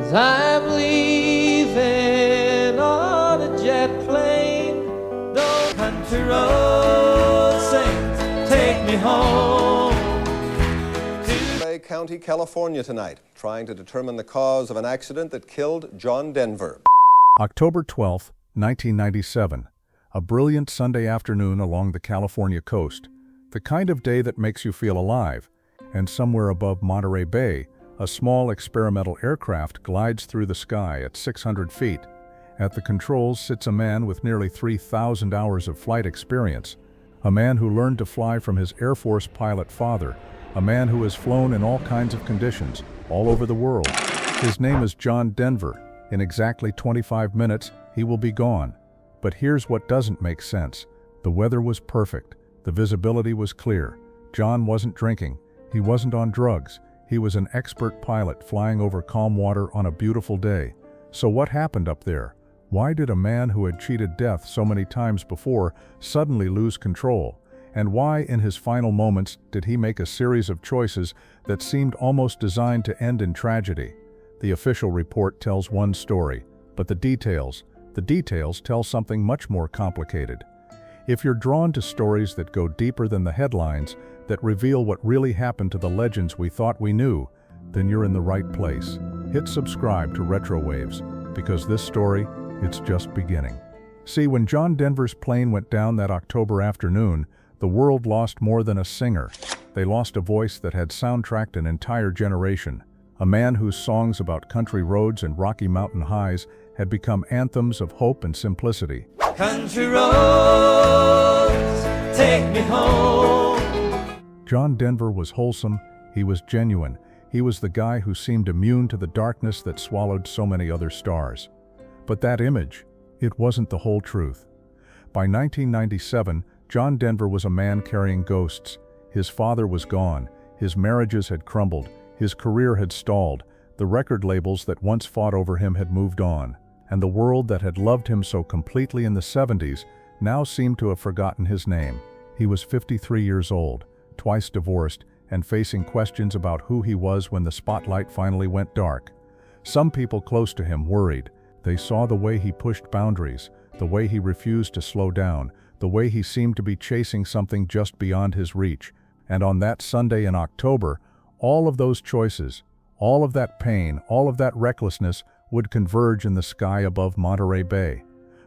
'Cause I'm leaving on a jet plane. Those country roads sing, take me home. Monterey County, California tonight, trying to determine the cause of an accident that killed John Denver. October 12, 1997. A brilliant Sunday afternoon along the California coast. The kind of day that makes you feel alive. And somewhere above Monterey Bay, a small experimental aircraft glides through the sky at 600 feet. At the controls sits a man with nearly 3,000 hours of flight experience. A man who learned to fly from his Air Force pilot father. A man who has flown in all kinds of conditions, all over the world. His name is John Denver. In exactly 25 minutes, he will be gone. But here's what doesn't make sense. The weather was perfect. The visibility was clear. John wasn't drinking. He wasn't on drugs. He was an expert pilot flying over calm water on a beautiful day. So what happened up there? Why did a man who had cheated death so many times before suddenly lose control? And why, in his final moments, did he make a series of choices that seemed almost designed to end in tragedy? The official report tells one story, but the details tell something much more complicated. If you're drawn to stories that go deeper than the headlines, that reveal what really happened to the legends we thought we knew, then you're in the right place. Hit subscribe to Retro Waves, because this story, it's just beginning. See, when John Denver's plane went down that October afternoon, the world lost more than a singer. They lost a voice that had soundtracked an entire generation. A man whose songs about country roads and Rocky Mountain highs had become anthems of hope and simplicity. Country roads, take me home. John Denver was wholesome, he was genuine, he was the guy who seemed immune to the darkness that swallowed so many other stars. But that image, it wasn't the whole truth. By 1997, John Denver was a man carrying ghosts. His father was gone, his marriages had crumbled, his career had stalled, the record labels that once fought over him had moved on, and the world that had loved him so completely in the 70s now seemed to have forgotten his name. He was 53 years old, twice divorced, and facing questions about who he was when the spotlight finally went dark. Some people close to him worried. They saw the way he pushed boundaries, the way he refused to slow down, the way he seemed to be chasing something just beyond his reach. And on that Sunday in October, all of those choices, all of that pain, all of that recklessness would converge in the sky above Monterey Bay.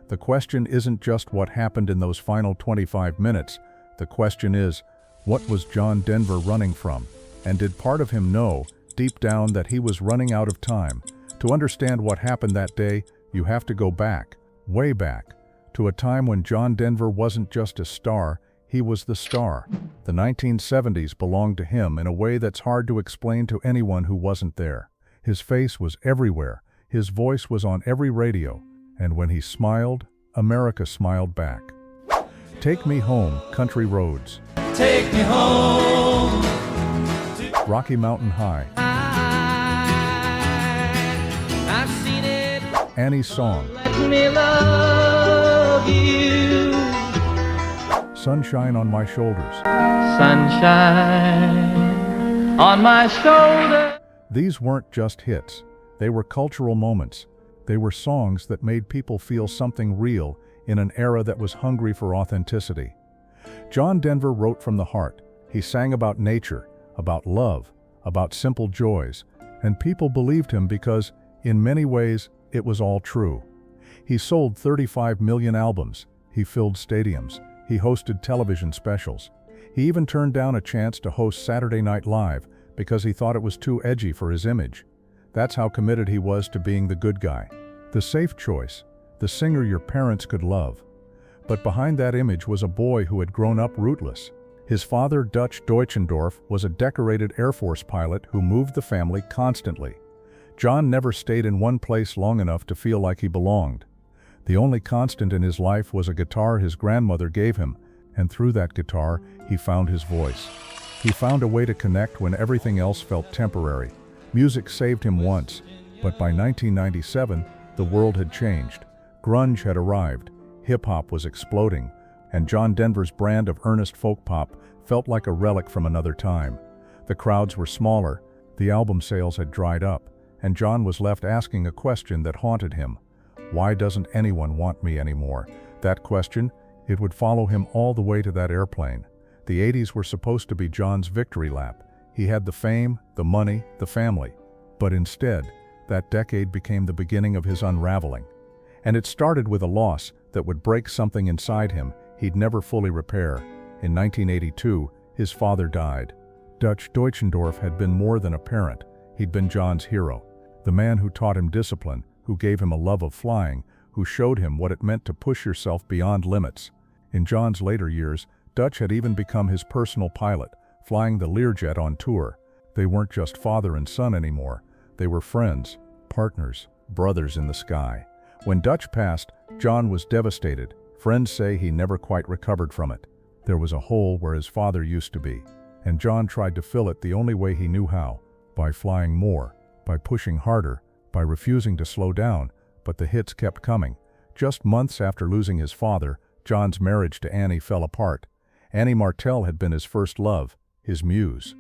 The question isn't just what happened in those final 25 minutes. The question is, what was John Denver running from? And did part of him know, deep down, that he was running out of time? To understand what happened that day, you have to go back, way back, to a time when John Denver wasn't just a star, he was the star. The 1970s belonged to him in a way that's hard to explain to anyone who wasn't there. His face was everywhere, his voice was on every radio, and when he smiled, America smiled back. Take Me Home, Country Roads. Take me home. Rocky Mountain High. I've seen it. Annie's Song. Let me love you. Sunshine on My Shoulders. Sunshine on my shoulder. These weren't just hits. They were cultural moments. They were songs that made people feel something real in an era that was hungry for authenticity. John Denver wrote from the heart. He sang about nature, about love, about simple joys, and people believed him because, in many ways, it was all true. He sold 35 million albums. He filled stadiums. He hosted television specials. He even turned down a chance to host Saturday Night Live because he thought it was too edgy for his image. That's how committed he was to being the good guy. The safe choice, the singer your parents could love. But behind that image was a boy who had grown up rootless. His father, Dutch Deutschendorf, was a decorated Air Force pilot who moved the family constantly. John never stayed in one place long enough to feel like he belonged. The only constant in his life was a guitar his grandmother gave him, and through that guitar, he found his voice. He found a way to connect when everything else felt temporary. Music saved him once, but by 1997, the world had changed. Grunge had arrived, hip-hop was exploding, and John Denver's brand of earnest folk pop felt like a relic from another time. The crowds were smaller, the album sales had dried up, and John was left asking a question that haunted him. Why doesn't anyone want me anymore? That question, it would follow him all the way to that airplane. The 80s were supposed to be John's victory lap. He had the fame, the money, the family. But instead, that decade became the beginning of his unraveling. And it started with a loss that would break something inside him he'd never fully repair. In 1982, his father died. Dutch Deutschendorf had been more than a parent. He'd been John's hero. The man who taught him discipline, who gave him a love of flying, who showed him what it meant to push yourself beyond limits. In John's later years, Dutch had even become his personal pilot, flying the Learjet on tour. They weren't just father and son anymore. They were friends, partners, brothers in the sky. When Dutch passed, John was devastated. Friends say he never quite recovered from it. There was a hole where his father used to be, and John tried to fill it the only way he knew how, by flying more, by pushing harder, by refusing to slow down, but the hits kept coming. Just months after losing his father, John's marriage to Annie fell apart. Annie Martell had been his first love, his muse,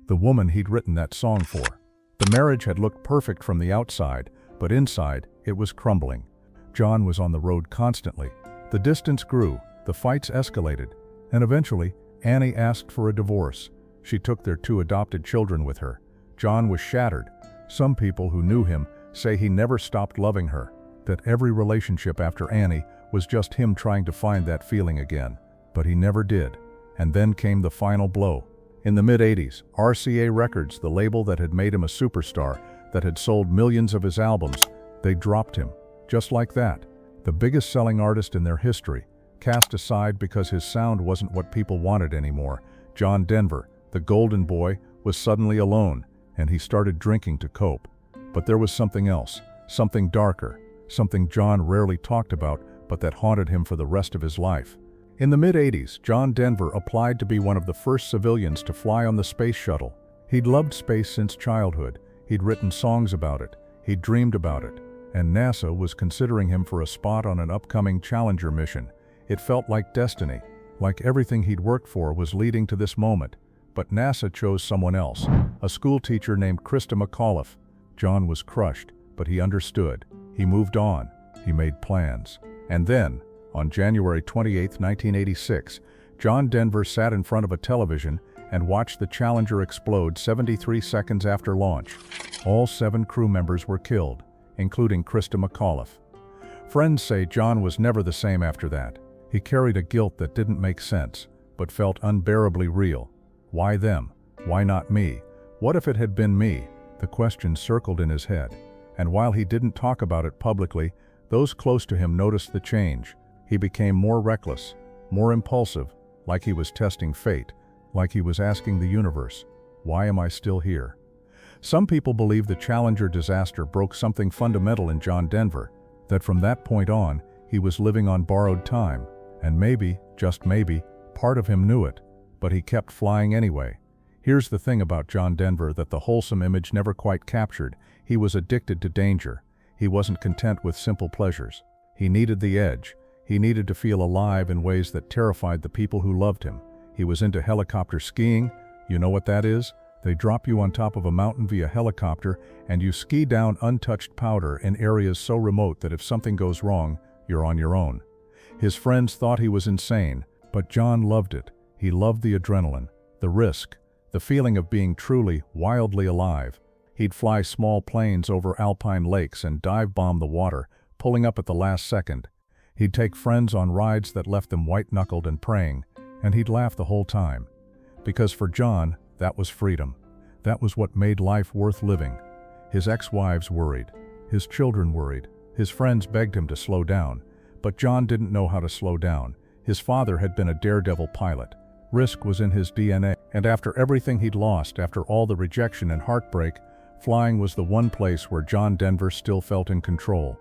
the woman he'd written that song for. The marriage had looked perfect from the outside, but inside, it was crumbling. John was on the road constantly. The distance grew, the fights escalated, and eventually, Annie asked for a divorce. She took their 2 adopted children with her. John was shattered. Some people who knew him say he never stopped loving her, that every relationship after Annie was just him trying to find that feeling again. But he never did. And then came the final blow. In the mid-80s, RCA Records, the label that had made him a superstar, that had sold millions of his albums, they dropped him. Just like that. The biggest selling artist in their history, cast aside because his sound wasn't what people wanted anymore. John Denver, the golden boy, was suddenly alone, and he started drinking to cope. But there was something else, something darker, something John rarely talked about, but that haunted him for the rest of his life. In the mid-80s, John Denver applied to be one of the first civilians to fly on the space shuttle. He'd loved space since childhood. He'd written songs about it. He'd dreamed about it. And NASA was considering him for a spot on an upcoming Challenger mission. It felt like destiny, like everything he'd worked for was leading to this moment. But NASA chose someone else, a school teacher named Krista McAuliffe. John was crushed, but he understood. He moved on. He made plans. And then, on January 28, 1986, John Denver sat in front of a television and watched the Challenger explode 73 seconds after launch. All 7 crew members were killed, including Krista McAuliffe. Friends say John was never the same after that. He carried a guilt that didn't make sense, but felt unbearably real. Why them? Why not me? What if it had been me? The question circled in his head. And while he didn't talk about it publicly, those close to him noticed the change. He became more reckless, more impulsive, like he was testing fate, like he was asking the universe, why am I still here? Some people believe the Challenger disaster broke something fundamental in John Denver, that from that point on, he was living on borrowed time, and maybe, just maybe, part of him knew it, but he kept flying anyway. Here's the thing about John Denver that the wholesome image never quite captured. He was addicted to danger. He wasn't content with simple pleasures. He needed the edge. He needed to feel alive in ways that terrified the people who loved him. He was into helicopter skiing. You know what that is? They drop you on top of a mountain via helicopter, and you ski down untouched powder in areas so remote that if something goes wrong, you're on your own. His friends thought he was insane, but John loved it. He loved the adrenaline, the risk, the feeling of being truly, wildly alive. He'd fly small planes over alpine lakes and dive-bomb the water, pulling up at the last second. He'd take friends on rides that left them white-knuckled and praying, and he'd laugh the whole time. Because for John, that was freedom. That was what made life worth living. His ex-wives worried. His children worried. His friends begged him to slow down. But John didn't know how to slow down. His father had been a daredevil pilot. Risk was in his DNA. And after everything he'd lost, after all the rejection and heartbreak, flying was the one place where John Denver still felt in control.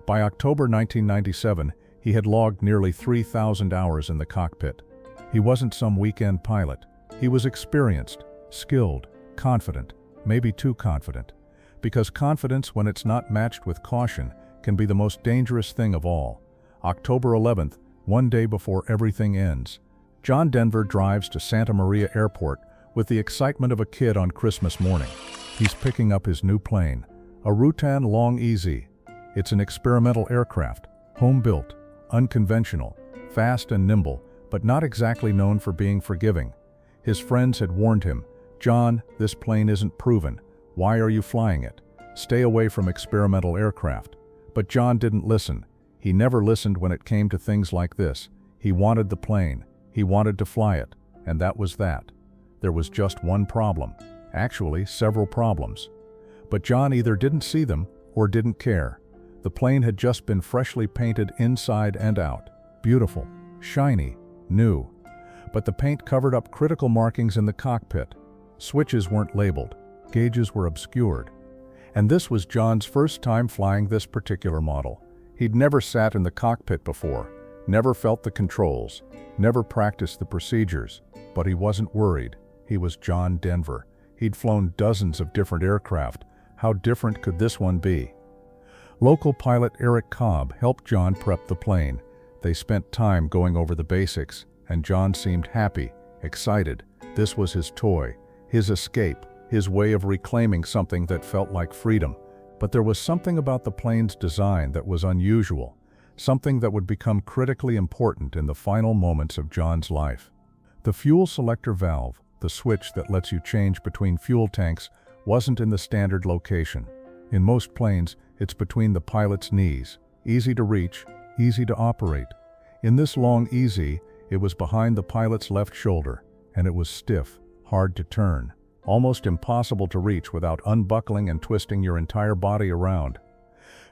By October 1997, he had logged nearly 3,000 hours in the cockpit. He wasn't some weekend pilot. He was experienced, skilled, confident, maybe too confident. Because confidence, when it's not matched with caution, can be the most dangerous thing of all. October 11th, one day before everything ends, John Denver drives to Santa Maria Airport with the excitement of a kid on Christmas morning. He's picking up his new plane, A Rutan Long Easy. It's an experimental aircraft, home-built, unconventional, fast and nimble, but not exactly known for being forgiving. His friends had warned him, "John, this plane isn't proven. Why are you flying it? Stay away from experimental aircraft." But John didn't listen. He never listened when it came to things like this. He wanted the plane. He wanted to fly it. And that was that. There was just one problem. Actually, several problems. But John either didn't see them or didn't care. The plane had just been freshly painted inside and out. Beautiful, shiny, new. But the paint covered up critical markings in the cockpit. Switches weren't labeled. Gauges were obscured. And this was John's first time flying this particular model. He'd never sat in the cockpit before, never felt the controls, never practiced the procedures. But he wasn't worried. He was John Denver. He'd flown dozens of different aircraft. How different could this one be? Local pilot Eric Cobb helped John prep the plane. They spent time going over the basics, and John seemed happy, excited. This was his toy, his escape, his way of reclaiming something that felt like freedom. But there was something about the plane's design that was unusual, something that would become critically important in the final moments of John's life. The fuel selector valve, the switch that lets you change between fuel tanks, wasn't in the standard location. In most planes, it's between the pilot's knees, easy to reach, easy to operate. In this Long Easy, it was behind the pilot's left shoulder, and it was stiff, hard to turn, almost impossible to reach without unbuckling and twisting your entire body around.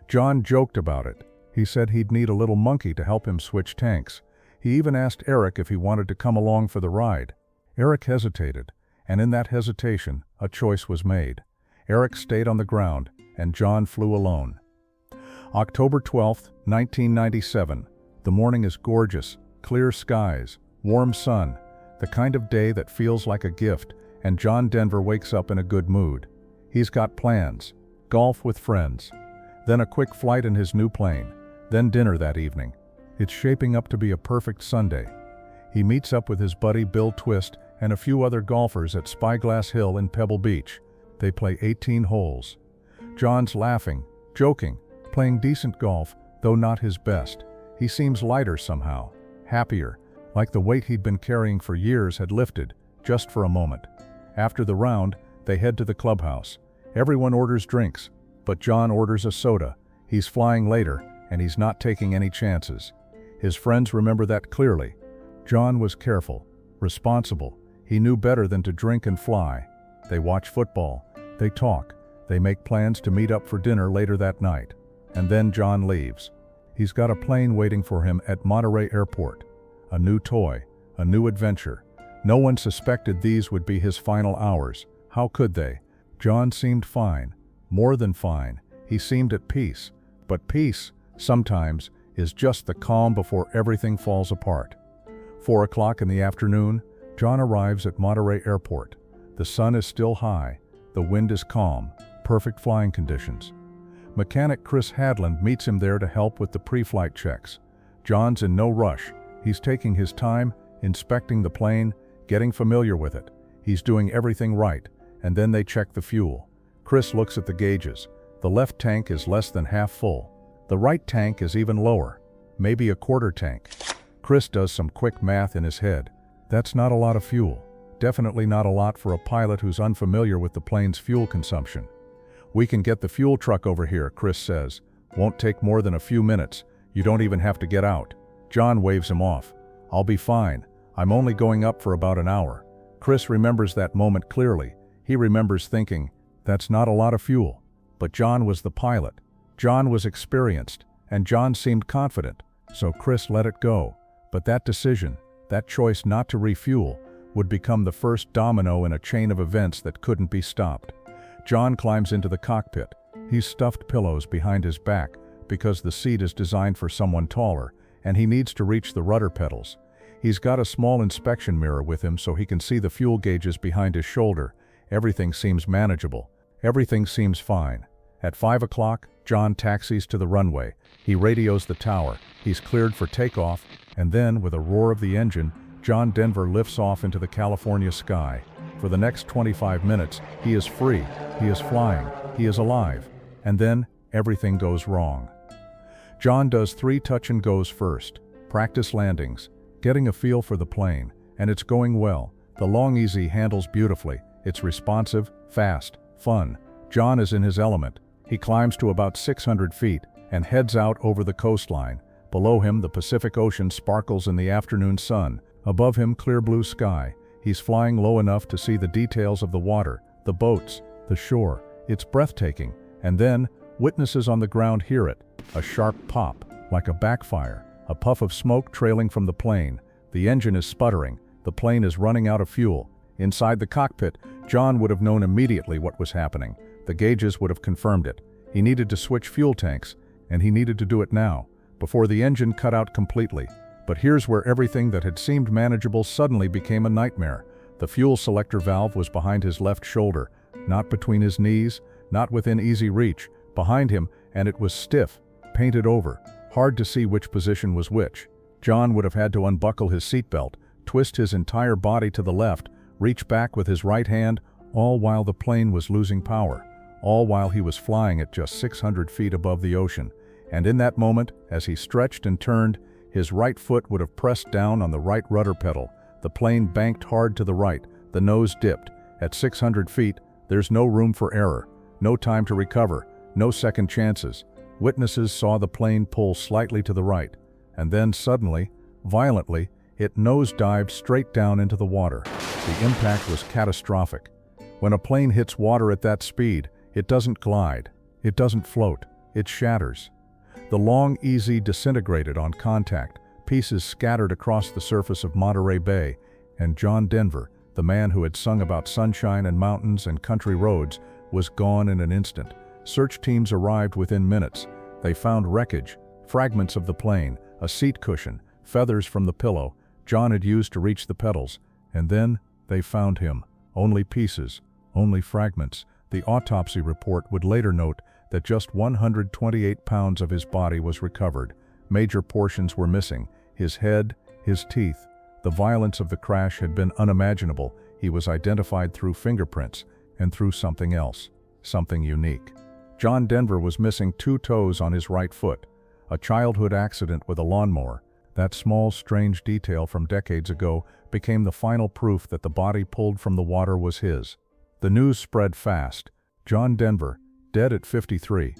John joked about it. He said he'd need a little monkey to help him switch tanks. He even asked Eric if he wanted to come along for the ride. Eric hesitated, and in that hesitation, a choice was made. Eric stayed on the ground, and John flew alone. October 12, 1997. The morning is gorgeous, clear skies, warm sun, the kind of day that feels like a gift, and John Denver wakes up in a good mood. He's got plans, golf with friends, then a quick flight in his new plane, then dinner that evening. It's shaping up to be a perfect Sunday. He meets up with his buddy Bill Twist and a few other golfers at Spyglass Hill in Pebble Beach. They play 18 holes. John's laughing, joking, playing decent golf, though not his best. He seems lighter somehow, happier, like the weight he'd been carrying for years had lifted, just for a moment. After the round, they head to the clubhouse. Everyone orders drinks, but John orders a soda. He's flying later, and he's not taking any chances. His friends remember that clearly. John was careful, responsible. He knew better than to drink and fly. They watch football, they talk, they make plans to meet up for dinner later that night. And then John leaves. He's got a plane waiting for him at Monterey Airport. A new toy, a new adventure. No one suspected these would be his final hours. How could they? John seemed fine, more than fine. He seemed at peace. But peace, sometimes, is just the calm before everything falls apart. 4 o'clock in the afternoon, John arrives at Monterey Airport. The sun is still high, the wind is calm, perfect flying conditions. Mechanic Chris Hadland meets him there to help with the pre-flight checks. John's in no rush. He's taking his time, inspecting the plane, getting familiar with it. He's doing everything right, and then they check the fuel. Chris looks at the gauges. The left tank is less than half full. The right tank is even lower, maybe a quarter tank. Chris does some quick math in his head. That's not a lot of fuel. Definitely not a lot for a pilot who's unfamiliar with the plane's fuel consumption. "We can get the fuel truck over here," Chris says. "Won't take more than a few minutes. You don't even have to get out." John waves him off. "I'll be fine. I'm only going up for about an hour." Chris remembers that moment clearly. He remembers thinking, that's not a lot of fuel. But John was the pilot. John was experienced, and John seemed confident. So Chris let it go. But that decision, that choice not to refuel, would become the first domino in a chain of events that couldn't be stopped. John climbs into the cockpit. He's stuffed pillows behind his back because the seat is designed for someone taller, and he needs to reach the rudder pedals. He's got a small inspection mirror with him so he can see the fuel gauges behind his shoulder. Everything seems manageable. Everything seems fine. At 5 o'clock, John taxis to the runway. He radios the tower. He's cleared for takeoff, and then, with a roar of the engine, John Denver lifts off into the California sky. For the next 25 minutes, he is free, he is flying, he is alive. and then everything goes wrong. John does 3 touch-and-goes first, practice landings, getting a feel for the plane, and it's going well. The Long Easy handles beautifully, it's responsive, fast, fun. John is in his element. He climbs to about 600 feet and heads out over the coastline. Below him, the Pacific Ocean sparkles in the afternoon sun. Above him, clear blue sky. He's flying low enough to see the details of the water, the boats, the shore. It's breathtaking. And then, witnesses on the ground hear it. A sharp pop, like a backfire. A puff of smoke trailing from the plane. The engine is sputtering. The plane is running out of fuel. Inside the cockpit, John would have known immediately what was happening. The gauges would have confirmed it. He needed to switch fuel tanks, and he needed to do it now, before the engine cut out completely. But here's where everything that had seemed manageable suddenly became a nightmare. The fuel selector valve was behind his left shoulder, not between his knees, not within easy reach, behind him, and it was stiff, painted over, hard to see which position was which. John would have had to unbuckle his seatbelt, twist his entire body to the left, reach back with his right hand, all while the plane was losing power, all while he was flying at just 600 feet above the ocean. And in that moment, as he stretched and turned, his right foot would have pressed down on the right rudder pedal. The plane banked hard to the right, the nose dipped. At 600 feet, there's no room for error, no time to recover, no second chances. Witnesses saw the plane pull slightly to the right, and then suddenly, violently, it nosedived straight down into the water. The impact was catastrophic. When a plane hits water at that speed, it doesn't glide, it doesn't float, it shatters. The Long Easy disintegrated on contact, pieces scattered across the surface of Monterey Bay, and John Denver, the man who had sung about sunshine and mountains and country roads, was gone in an instant. Search teams arrived within minutes. They found wreckage, fragments of the plane, a seat cushion, feathers from the pillow John had used to reach the pedals, and then they found him. Only pieces, only fragments. The autopsy report would later note that just 128 pounds of his body was recovered. Major portions were missing, his head, his teeth. The violence of the crash had been unimaginable. He was identified through fingerprints and through something else, something unique. John Denver was missing 2 toes on his right foot, a childhood accident with a lawnmower. That small, strange detail from decades ago became the final proof that the body pulled from the water was his. The news spread fast. John Denver, dead at 53.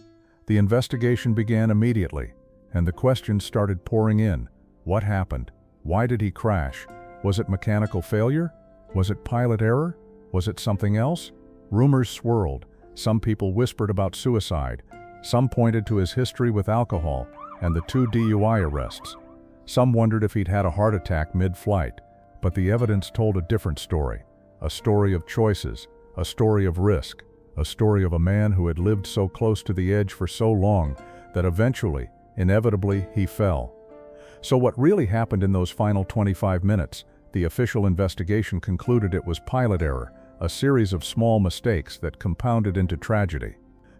The investigation began immediately, and the questions started pouring in. What happened? Why did he crash? Was it mechanical failure? Was it pilot error? Was it something else? Rumors swirled. Some people whispered about suicide. Some pointed to his history with alcohol and the 2 DUI arrests. Some wondered if he'd had a heart attack mid-flight. But the evidence told a different story. A story of choices, a story of risk, a story of a man who had lived so close to the edge for so long that eventually, inevitably, he fell. So what really happened in those final 25 minutes? The official investigation concluded it was pilot error, a series of small mistakes that compounded into tragedy.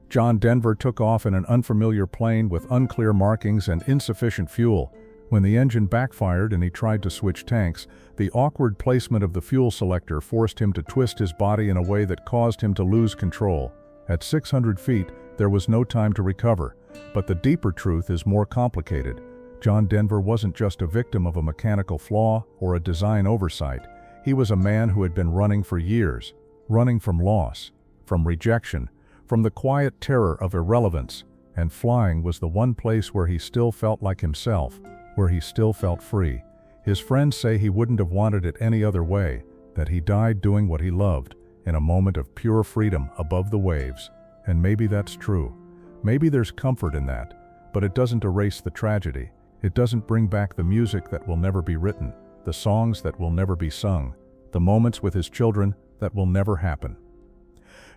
John Denver took off in an unfamiliar plane with unclear markings and insufficient fuel. When the engine backfired and he tried to switch tanks, the awkward placement of the fuel selector forced him to twist his body in a way that caused him to lose control. At 600 feet, there was no time to recover. But the deeper truth is more complicated. John Denver wasn't just a victim of a mechanical flaw or a design oversight. He was a man who had been running for years, running from loss, from rejection, from the quiet terror of irrelevance, and flying was the one place where he still felt like himself, where he still felt free. His friends say he wouldn't have wanted it any other way, that he died doing what he loved, in a moment of pure freedom above the waves. And maybe that's true. Maybe there's comfort in that, but it doesn't erase the tragedy. It doesn't bring back the music that will never be written, the songs that will never be sung, the moments with his children that will never happen.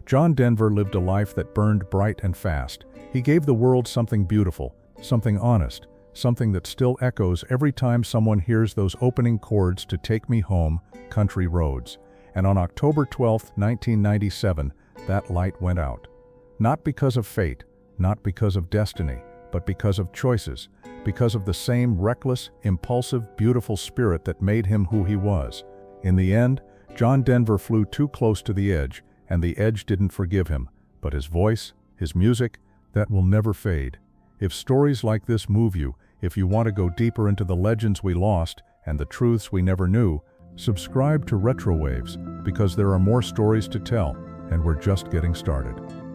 John Denver lived a life that burned bright and fast. He gave the world something beautiful, something honest, something that still echoes every time someone hears those opening chords to Take Me Home, Country Roads. And on October 12, 1997, that light went out. Not because of fate, not because of destiny, but because of choices, because of the same reckless, impulsive, beautiful spirit that made him who he was. In the end, John Denver flew too close to the edge, and the edge didn't forgive him. But his voice, his music, that will never fade. If stories like this move you, if you want to go deeper into the legends we lost and the truths we never knew, subscribe to Retro Waves, because there are more stories to tell, and we're just getting started.